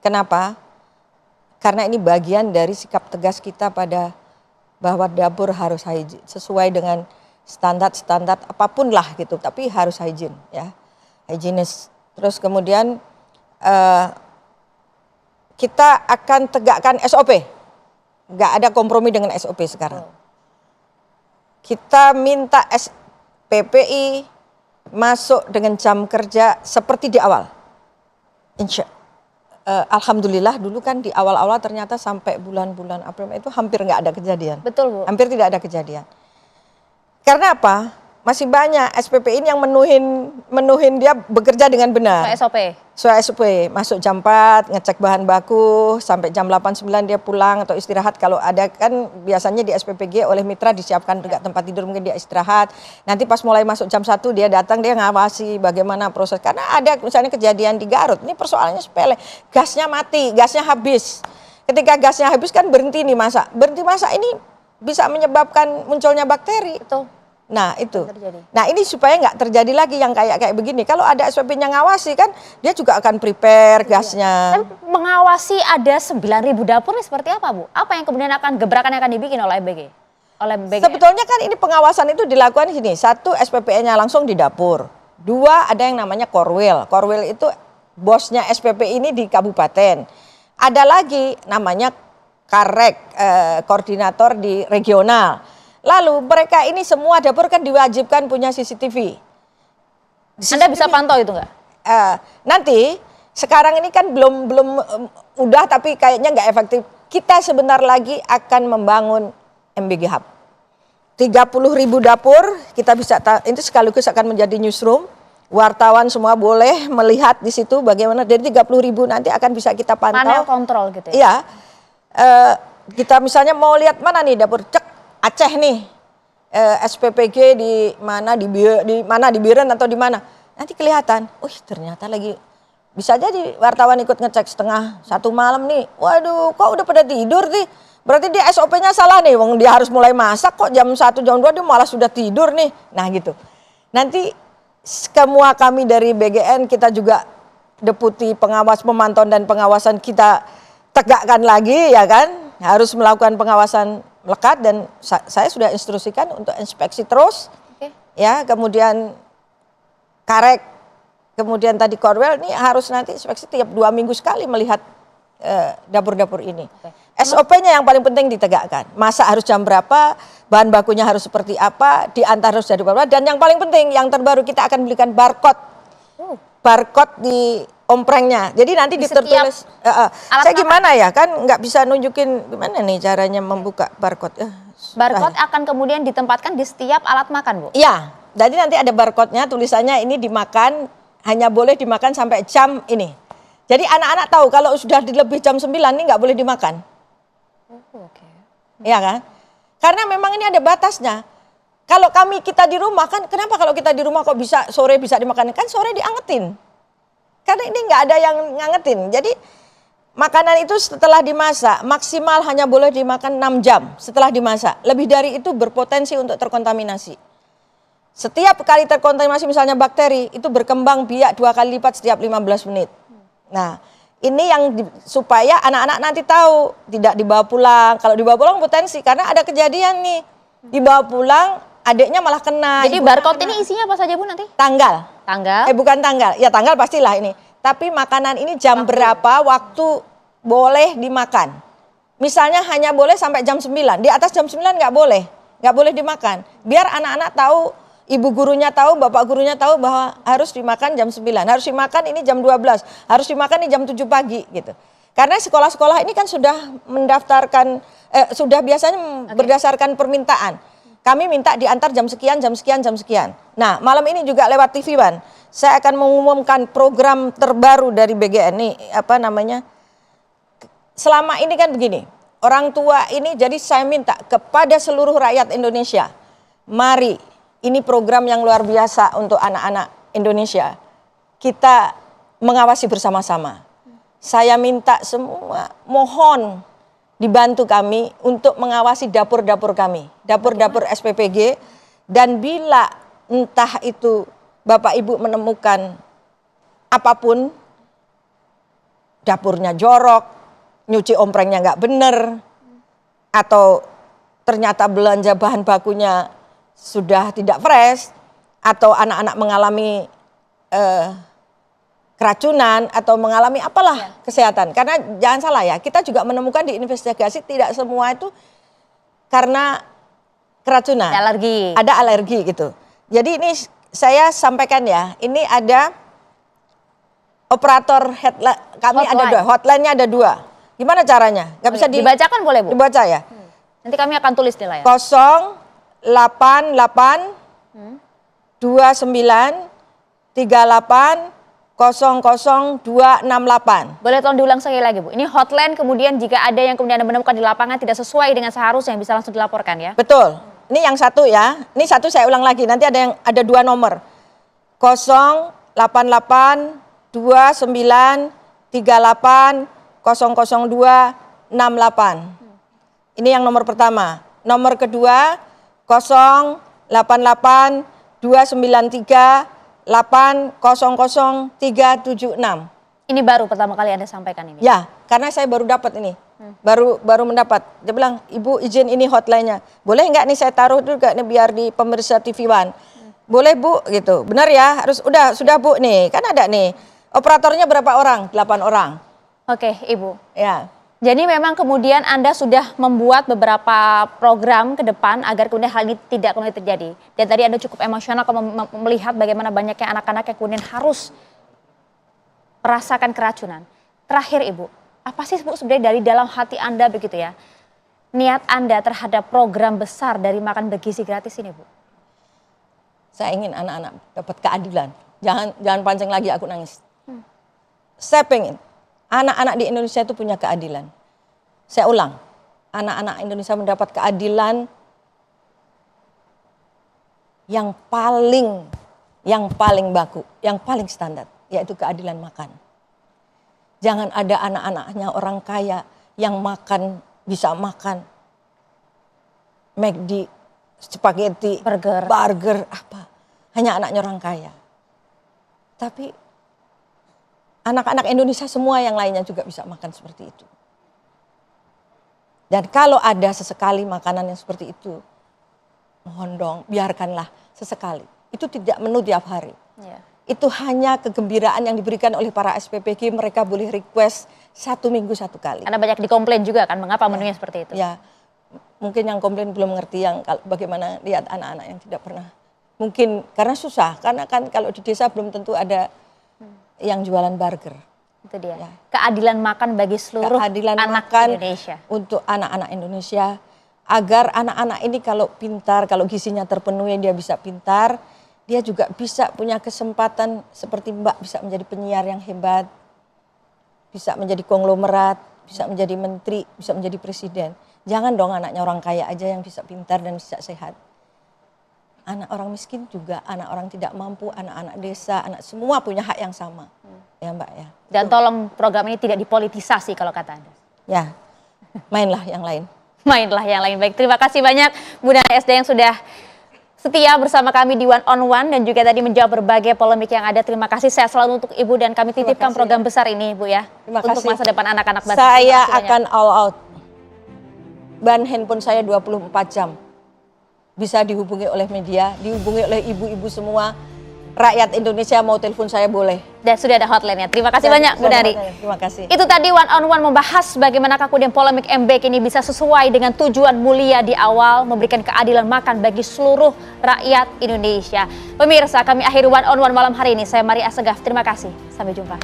Kenapa? Karena ini bagian dari sikap tegas kita pada bahwa dapur harus hygiene sesuai dengan standar apapun lah gitu, tapi harus hygiene ya, hygienis. Terus kemudian kita akan tegakkan SOP, nggak ada kompromi dengan SOP sekarang. Kita minta PPI masuk dengan jam kerja seperti di awal. Alhamdulillah dulu kan di awal-awal ternyata sampai bulan-bulan April itu hampir nggak ada kejadian. Betul, Bu. Hampir tidak ada kejadian. Karena apa? Masih banyak SPP ini yang menuhin dia bekerja dengan benar. Sesuai SOP. Masuk jam 4, ngecek bahan baku, sampai jam 8-9 dia pulang atau istirahat. Kalau ada kan biasanya di SPPG oleh mitra disiapkan juga tempat tidur, mungkin dia istirahat. Nanti pas mulai masuk jam 1 dia datang, dia ngawasi bagaimana proses. Karena ada misalnya kejadian di Garut, ini persoalannya sepele. Gasnya mati, gasnya habis. Ketika gasnya habis kan berhenti nih masak. Berhenti masak ini bisa menyebabkan munculnya bakteri. Betul. Nah itu, nah ini supaya nggak terjadi lagi yang kayak begini. Kalau ada SPP-nya ngawasi kan, dia juga akan prepare gasnya. Tapi mengawasi ada 9.000 dapur ini seperti apa, Bu? Apa yang kemudian gebrakan yang akan dibikin oleh BG? Sebetulnya kan ini pengawasan itu dilakukan di sini. 1, SPP-nya langsung di dapur. 2, ada yang namanya Korwil. Korwil itu bosnya SPP ini di kabupaten. Ada lagi namanya Karek, koordinator di regional. Lalu mereka ini semua dapur kan diwajibkan punya CCTV. Anda bisa pantau itu nggak? Nanti sekarang ini kan belum udah tapi kayaknya nggak efektif. Kita sebentar lagi akan membangun MBG Hub. 30.000 dapur kita bisa, itu sekaligus akan menjadi newsroom. Wartawan semua boleh melihat di situ bagaimana dari 30.000 nanti akan bisa kita pantau. Panel kontrol gitu ya? Iya. Kita misalnya mau lihat mana nih dapur, cek Aceh nih, SPPG di mana di Biren atau di mana, nanti kelihatan. Ternyata lagi bisa jadi wartawan ikut ngecek setengah 1 malam nih. Waduh, kok udah pada tidur nih? Berarti dia SOP-nya salah nih. Wong dia harus mulai masak kok jam 1 jam 2 dia malah sudah tidur nih. Nah gitu. Nanti semua kami dari BGN kita juga deputi pengawas pemantauan dan pengawasan kita tegakkan lagi ya kan. Harus melakukan pengawasan melekat dan saya sudah instruksikan untuk inspeksi terus. Ya, kemudian Karek, kemudian tadi Korwil ini harus nanti inspeksi tiap 2 minggu sekali melihat dapur-dapur ini. SOP-nya yang paling penting ditegakkan. Masak harus jam berapa, bahan bakunya harus seperti apa, diantar harus jadi berapa, dan yang paling penting yang terbaru kita akan belikan barcode. Barcode di omprengnya. Jadi nanti ditertulis. Saya gimana ya, kan nggak bisa nunjukin gimana nih caranya membuka barcode. Barcode akan kemudian ditempatkan di setiap alat makan, Bu? Iya, jadi nanti ada barcode-nya, tulisannya ini dimakan, hanya boleh dimakan sampai jam ini. Jadi anak-anak tahu kalau sudah lebih jam 9 ini nggak boleh dimakan. Iya kan? Karena memang ini ada batasnya. Kalau kita di rumah kan, kenapa kalau kita di rumah kok bisa sore bisa dimakan? Kan sore diangetin. Karena ini nggak ada yang ngangetin. Jadi makanan itu setelah dimasak maksimal hanya boleh dimakan 6 jam setelah dimasak. Lebih dari itu berpotensi untuk terkontaminasi. Setiap kali terkontaminasi misalnya bakteri itu berkembang biak 2 kali lipat setiap 15 menit. Nah ini yang supaya anak-anak nanti tahu tidak dibawa pulang. Kalau dibawa pulang potensi karena ada kejadian nih dibawa pulang adiknya malah kena. Jadi barcode ini isinya apa saja, Bu, nanti? Tanggal. Bukan tanggal. Ya tanggal pastilah ini. Tapi makanan ini jam berapa waktu boleh dimakan. Misalnya hanya boleh sampai jam 9. Di atas jam 9 nggak boleh. Nggak boleh dimakan. Biar anak-anak tahu, ibu gurunya tahu, bapak gurunya tahu bahwa harus dimakan jam 9. Harus dimakan ini jam 12. Harus dimakan ini jam 7 pagi gitu. Karena sekolah-sekolah ini kan sudah mendaftarkan, sudah biasanya berdasarkan permintaan. Kami minta diantar jam sekian, jam sekian, jam sekian. Nah, malam ini juga lewat TV One, saya akan mengumumkan program terbaru dari BGN ini, apa namanya? Selama ini kan begini, orang tua ini jadi saya minta kepada seluruh rakyat Indonesia, mari, ini program yang luar biasa untuk anak-anak Indonesia. Kita mengawasi bersama-sama. Saya minta semua, mohon dibantu kami untuk mengawasi dapur-dapur kami, dapur-dapur SPPG, dan bila entah itu Bapak Ibu menemukan apapun, dapurnya jorok, nyuci omprengnya nggak bener, atau ternyata belanja bahan bakunya sudah tidak fresh, atau anak-anak mengalami keracunan atau mengalami apalah kesehatan. Karena jangan salah ya, kita juga menemukan di investigasi tidak semua itu karena keracunan. Alergi. Ada alergi gitu. Jadi ini saya sampaikan ya, ini ada operator headline, kami Hotline. ada dua, hotline-nya ada dua. Gimana caranya? Nggak bisa Dibacakan boleh, Bu? dibaca ya? Nanti kami akan tulis di layar. 088 29 38 00268. Boleh tolong diulang sekali lagi, Bu. Ini hotline, kemudian jika ada yang kemudian Anda menemukan di lapangan tidak sesuai dengan seharusnya yang bisa langsung dilaporkan ya. Betul. Ini yang satu ya. Ini satu saya ulang lagi. Nanti ada dua nomor. 088 29 38 00268. Ini yang nomor pertama. Nomor kedua 088 293 800 376. Ini baru pertama kali Anda sampaikan ini. Ya, karena saya baru dapat ini. Baru mendapat. Dia bilang, "Ibu izin ini hotline-nya. Boleh nggak nih saya taruh juga nih biar di pemirsa TV One?" Boleh, Bu, gitu. Benar ya? Sudah Bu nih. Kan ada nih. Operatornya berapa orang? 8 orang. Oke, Ibu. Ya. Jadi memang kemudian Anda sudah membuat beberapa program ke depan agar kemudian hal ini tidak kembali terjadi. Dan tadi Anda cukup emosional kalau melihat bagaimana banyaknya anak-anak yang kemudian harus merasakan keracunan. Terakhir Ibu, apa sih Bu sebenarnya dari dalam hati Anda begitu ya, niat Anda terhadap program besar dari makan bergizi gratis ini, Bu? Saya ingin anak-anak dapat keadilan. Jangan pancing lagi aku nangis. Saya pengen anak-anak di Indonesia itu punya keadilan. Saya ulang, anak-anak Indonesia mendapat keadilan yang paling baku, yang paling standar, yaitu keadilan makan. Jangan ada anak-anaknya orang kaya yang bisa makan McD, spaghetti, burger apa. Hanya anaknya orang kaya. Tapi anak-anak Indonesia semua yang lainnya juga bisa makan seperti itu. Dan kalau ada sesekali makanan yang seperti itu, mohon dong biarkanlah sesekali. Itu tidak menu tiap hari. Ya. Itu hanya kegembiraan yang diberikan oleh para SPPG, mereka boleh request 1 minggu 1 kali. Karena banyak dikomplain juga kan, mengapa menunya seperti itu? Ya, mungkin yang komplain belum mengerti yang bagaimana lihat anak-anak yang tidak pernah. Mungkin karena susah, karena kan kalau di desa belum tentu ada yang jualan burger. Itu dia. Ya. Keadilan makan bagi seluruh anak Indonesia. Untuk anak-anak Indonesia, agar anak-anak ini kalau pintar, kalau gizinya terpenuhi dia bisa pintar, dia juga bisa punya kesempatan seperti Mbak bisa menjadi penyiar yang hebat, bisa menjadi konglomerat, bisa menjadi menteri, bisa menjadi presiden. Jangan dong anaknya orang kaya aja yang bisa pintar dan bisa sehat. Anak orang miskin juga, anak orang tidak mampu, anak-anak desa, anak semua punya hak yang sama. Ya Mbak ya. Dan tolong program ini tidak dipolitisasi kalau kata Anda. Ya, mainlah yang lain. Mainlah yang lain. Baik, terima kasih banyak Bu Nari SD yang sudah setia bersama kami di One on One dan juga tadi menjawab berbagai polemik yang ada. Terima kasih, sehat selalu untuk Ibu dan kami titipkan program besar ini Bu ya. Terima untuk kasih. masa depan anak-anak bangsa. Saya akan all out. Ban handphone saya 24 jam. Bisa dihubungi oleh media, dihubungi oleh ibu-ibu semua. Rakyat Indonesia mau telepon saya boleh. Dan sudah ada hotline-nya. Terima kasih banyak Bu Nari. Terima kasih. Itu tadi One on One membahas bagaimana kemudian polemik MBK ini bisa sesuai dengan tujuan mulia di awal, memberikan keadilan makan bagi seluruh rakyat Indonesia. Pemirsa, kami akhiri One on One malam hari ini. Saya Maria Assegaf. Terima kasih. Sampai jumpa.